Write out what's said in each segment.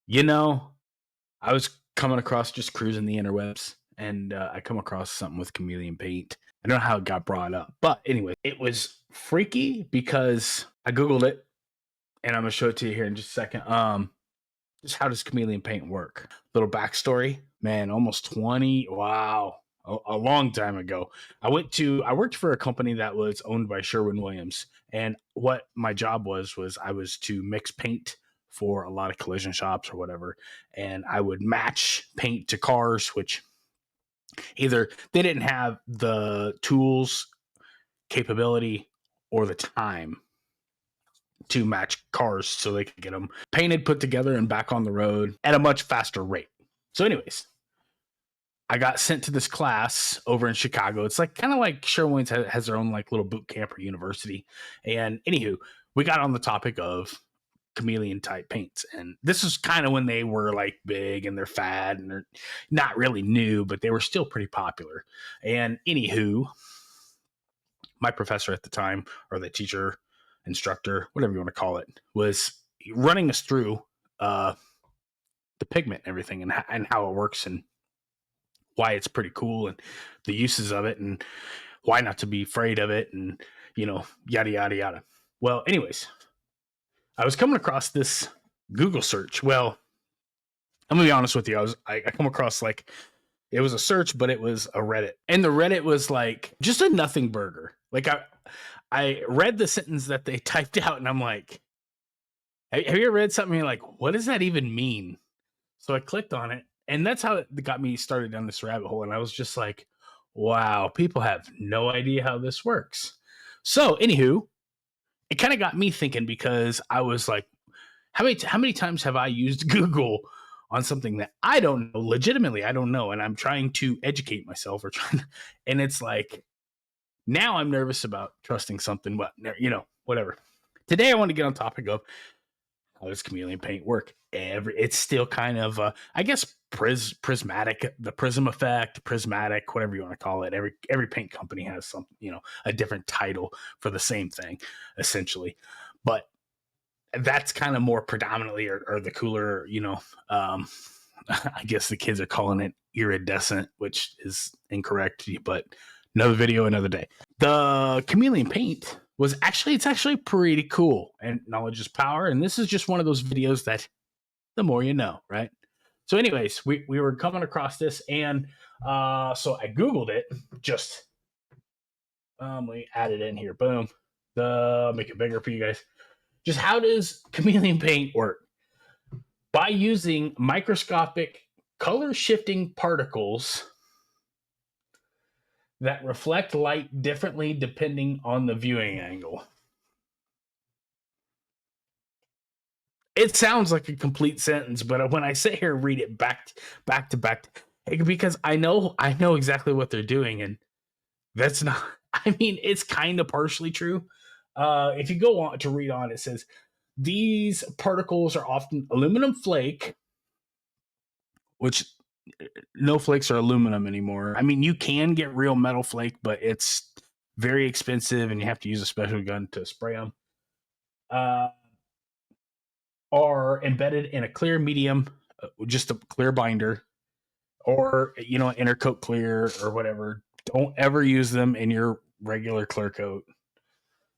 You know, I was coming across just cruising the interwebs, and I come across something with chameleon paint. I don't know how it got brought up, but anyway, it was freaky because I googled it, and I'm gonna show it to you here in just a second. Just how does chameleon paint work? Little backstory, man. Almost 20. Wow, a long time ago. I worked for a company that was owned by Sherwin-Williams, and what my job was I was to mix paint for a lot of collision shops or whatever, and I would match paint to cars, which either they didn't have the tools, capability, or the time to match cars so they could get them painted, put together, and back on the road at a much faster rate. So, anyways, I got sent to this class over in Chicago. It's like kind of like Sherwin's has their own like little boot camp or university. And anywho, we got on the topic of chameleon type paints, and this is kind of when they were like big and they're fad and they're not really new, but they were still pretty popular. And anywho, my professor at the time, or the teacher, instructor, whatever you want to call it, was running us through the pigment and everything, and how it works, and why it's pretty cool, and the uses of it, and why not to be afraid of it, and yada yada yada. Well, anyways, I was coming across this Google search. Well, I'm gonna be honest with you. I come across like it was a search, but it was a Reddit, and the Reddit was like just a nothing burger. Like I read the sentence that they typed out, and I'm like, have you ever read something? You're like, what does that even mean? So I clicked on it, and that's how it got me started down this rabbit hole. And I was just like, wow, people have no idea how this works. So, anywho, it kind of got me thinking, because I was like, how many times have I used Google on something that I don't know, legitimately I don't know, and I'm trying to educate myself, and it's like, now I'm nervous about trusting something, but whatever. Today I want to get on topic of how does chameleon paint work. It's still kind of I guess prismatic, the prism effect, prismatic, whatever you want to call it. Every paint company has some, a different title for the same thing, essentially. But that's kind of more predominantly, or the cooler, I guess the kids are calling it iridescent, which is incorrect, but another video, another day. The chameleon paint it's actually pretty cool, and knowledge is power. And this is just one of those videos that the more you know, right? So anyways, we were coming across this, and so I Googled it. Just let me add it in here. Boom. Make it bigger for you guys. Just how does chameleon paint work? By using microscopic color shifting particles that reflect light differently depending on the viewing angle. It sounds like a complete sentence, but when I sit here and read it back to back, because I know exactly what they're doing, and that's not. I mean, it's kind of partially true. If you go on to read on, it says these particles are often aluminum flake, which no flakes are aluminum anymore. I mean, you can get real metal flake, but it's very expensive, and you have to use a special gun to spray them. Are embedded in a clear medium, just a clear binder, or intercoat clear or whatever. Don't ever use them in your regular clear coat.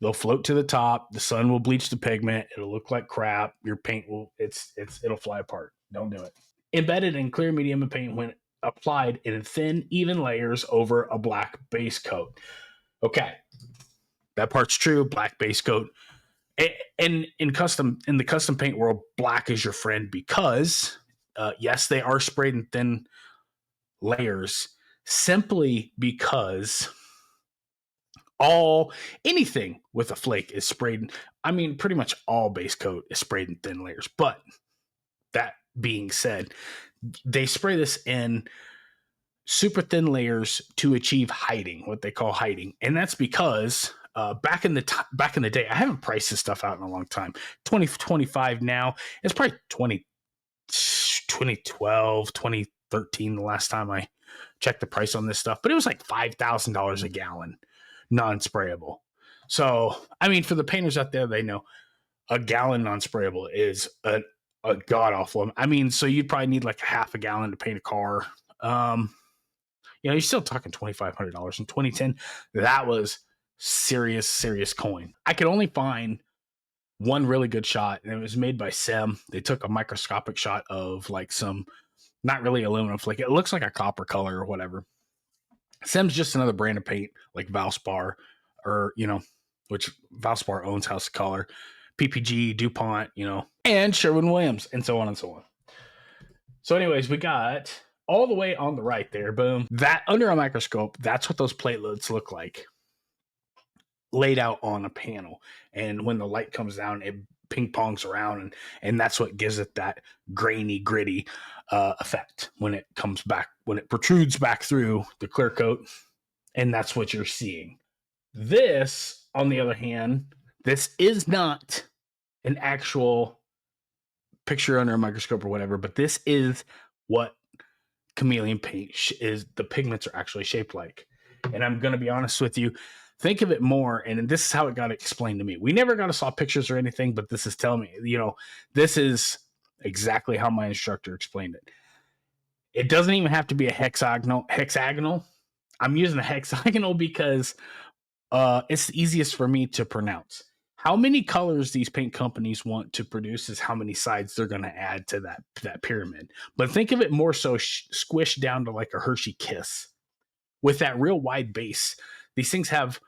They'll float to the top. The sun will bleach the pigment. It'll look like crap. Your paint it'll fly apart. Don't do it. Embedded in clear medium of paint when applied in thin, even layers over a black base coat. Okay, that part's true. Black base coat. And in the custom paint world, black is your friend, because yes, they are sprayed in thin layers, simply because anything with a flake is sprayed. I mean, pretty much all base coat is sprayed in thin layers. But that being said, they spray this in super thin layers to achieve hiding, what they call hiding, and that's because back in the day, I haven't priced this stuff out in a long time. 2025 now. It's probably 2012, 2013 the last time I checked the price on this stuff, but it was like $5,000 a gallon, non-sprayable. So, I mean, for the painters out there, they know a gallon non-sprayable is a god awful. I mean, so you'd probably need like a half a gallon to paint a car. You're still talking $2,500 in 2010. That was serious coin. I could only find one really good shot, and it was made by Sem. They took a microscopic shot of like some, not really aluminum flake. It looks like a copper color or whatever. Sem's just another brand of paint like Valspar, or which Valspar owns House of Color, PPG, DuPont, and Sherwin-Williams, and so on and so on. So anyways, we got all the way on the right there, boom. That under a microscope, that's what those platelets look like, laid out on a panel. And when the light comes down, it ping pongs around, and that's what gives it that grainy, gritty effect when it comes back, when it protrudes back through the clear coat, and that's what you're seeing. This, on the other hand, this is not an actual picture under a microscope or whatever, but this is what chameleon paint is. The pigments are actually shaped like. And I'm going to be honest with you, think of it more, and this is how it got explained to me. We never got to saw pictures or anything, but this is telling me, this is exactly how my instructor explained it. It doesn't even have to be a hexagonal. I'm using a hexagonal because it's the easiest for me to pronounce. How many colors these paint companies want to produce is how many sides they're going to add to that pyramid. But think of it more so squished down to like a Hershey Kiss with that real wide base. These things have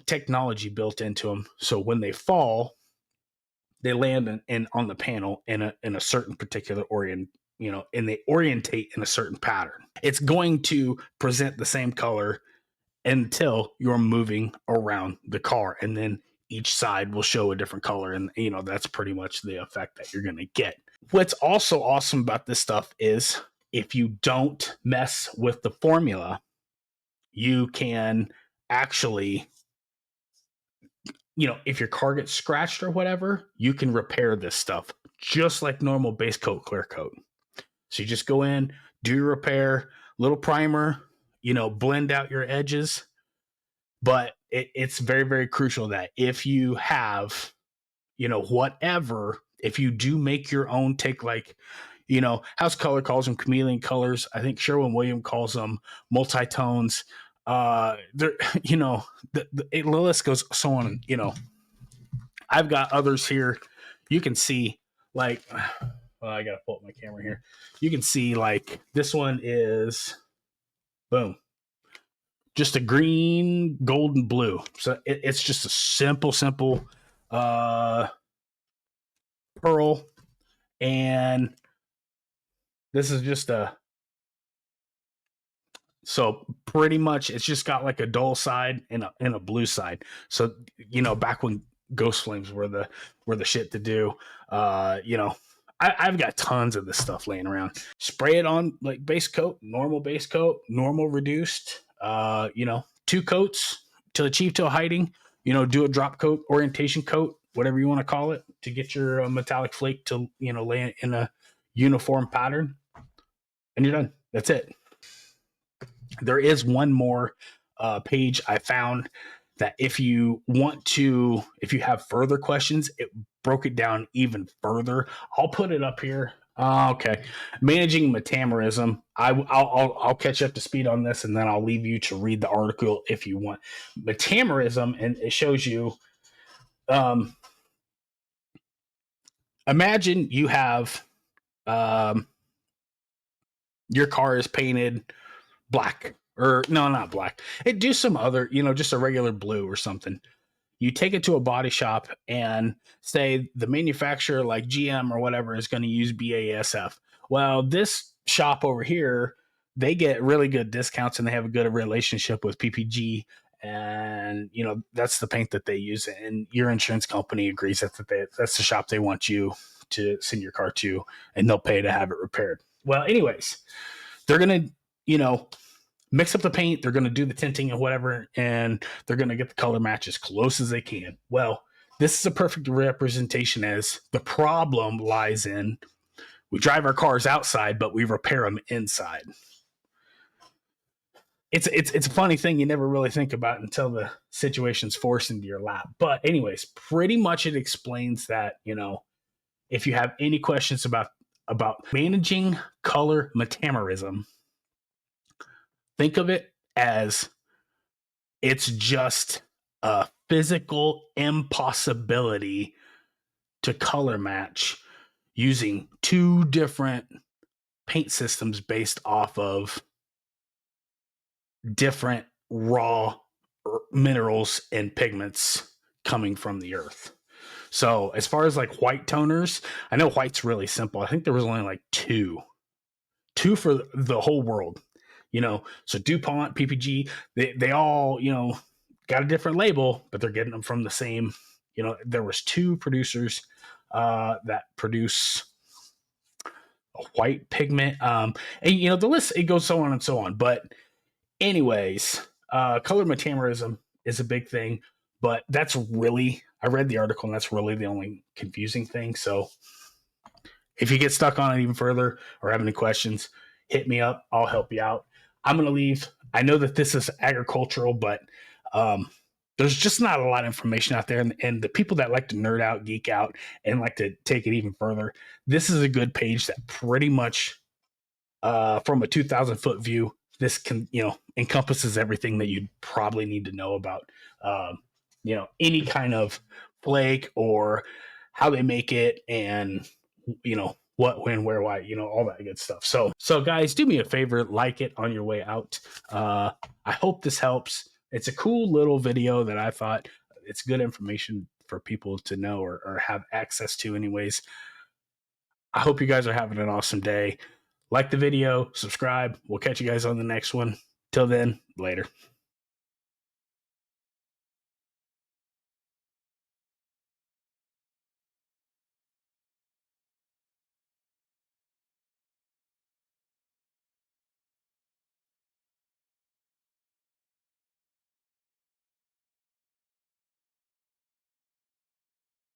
technology built into them, so when they fall, they land on the panel in a certain particular and they orientate in a certain pattern. It's going to present the same color until you're moving around the car, and then each side will show a different color, and that's pretty much the effect that you're going to get. What's also awesome about this stuff is if you don't mess with the formula, you can actually, if your car gets scratched or whatever, you can repair this stuff just like normal base coat, clear coat. So you just go in, do your repair, little primer, blend out your edges. But it's very, very crucial that if you have, whatever, if you do make your own, take like, House Color calls them chameleon colors. I think Sherwin-Williams calls them multi-tones. The list goes so on. I've got others here. You can see like, well, I gotta pull up my camera here. You can see like this one is, boom, just a green, gold, and blue. So it's just a simple pearl, and this is just so pretty much it's just got like a dull side and a blue side. So back when Ghost Flames were the shit to do, I've got tons of this stuff laying around. Spray it on like base coat, normal reduced, 2 coats to achieve to a hiding, do a drop coat, orientation coat, whatever you want to call it, to get your metallic flake to, lay in a uniform pattern, and you're done. That's it. There is one more page I found that if you have further questions, it broke it down even further. I'll put it up here. Okay. Managing metamerism. I'll catch up to speed on this, and then I'll leave you to read the article if you want. Metamerism, and it shows you, imagine you have, your car is painted black, or no, not black. It do some other, just a regular blue or something. You take it to a body shop and say the manufacturer like GM or whatever is going to use BASF. Well, this shop over here, they get really good discounts and they have a good relationship with PPG, and that's the paint that they use, and your insurance company agrees that's the shop they want you to send your car to, and they'll pay to have it repaired. Well, anyways, they're going to, mix up the paint, they're going to do the tinting and whatever, and they're going to get the color match as close as they can. Well, this is a perfect representation, as the problem lies in we drive our cars outside, but we repair them inside. It's a funny thing you never really think about until the situation's forced into your lap. But anyways, pretty much it explains that, if you have any questions about managing color metamerism, think of it as it's just a physical impossibility to color match using two different paint systems based off of different raw minerals and pigments coming from the earth. So as far as like white toners, I know white's really simple. I think there was only like two for the whole world, so DuPont, PPG, they all, got a different label, but they're getting them from the same, there was two producers that produce a white pigment. And the list, it goes so on and so on. But anyways, color metamerism is a big thing, but that's really, I read the article and that's really the only confusing thing. So if you get stuck on it even further or have any questions, hit me up. I'll help you out. I'm going to leave. I know that this is agricultural, but there's just not a lot of information out there. And the people that like to nerd out, geek out, and like to take it even further, this is a good page that pretty much, from a 2,000-foot view, this can, encompasses everything that you'd probably need to know about, any kind of flake or how they make it and, what, when, where, why, all that good stuff. So guys, do me a favor, like it on your way out. I hope this helps. It's a cool little video that I thought it's good information for people to know or have access to anyways. I hope you guys are having an awesome day. Like the video, subscribe. We'll catch you guys on the next one. Till then, later.